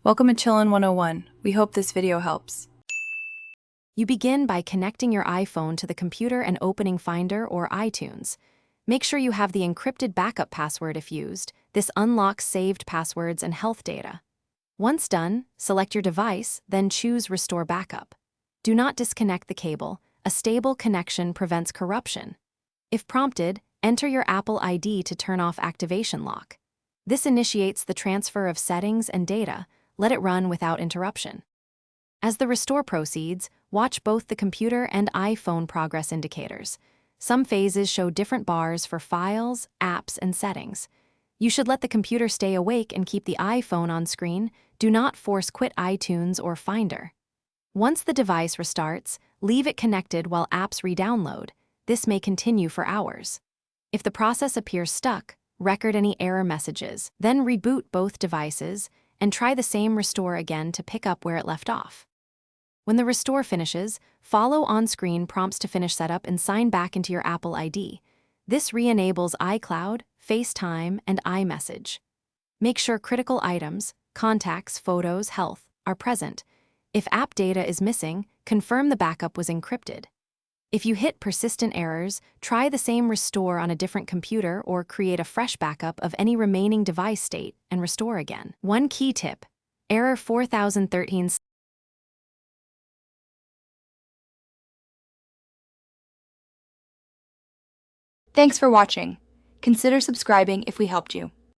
Welcome to Chillin' 101. We hope this video helps. You begin by connecting your iPhone to the computer and opening Finder or iTunes. Make sure you have the encrypted backup password if used. This unlocks saved passwords and health data. Once done, select your device, then choose Restore Backup. Do not disconnect the cable. A stable connection prevents corruption. If prompted, enter your Apple ID to turn off activation lock. This initiates the transfer of settings and data. Let it run without interruption. As the restore proceeds, watch both the computer and iPhone progress indicators. Some phases show different bars for files, apps, and settings. You should let the computer stay awake and keep the iPhone on screen. Do not force quit iTunes or Finder. Once the device restarts, leave it connected while apps re-download. This may continue for hours. If the process appears stuck, record any error messages, then reboot both devices and try the same restore again to pick up where it left off. When the restore finishes, follow on-screen prompts to finish setup and sign back into your Apple ID. This re-enables iCloud, FaceTime, and iMessage. Make sure critical items, contacts, photos, health, are present. If app data is missing, confirm the backup was encrypted. If you hit persistent errors, try the same restore on a different computer or create a fresh backup of any remaining device state and restore again. One key tip: error 4013. Thanks for watching. Consider subscribing if we helped you.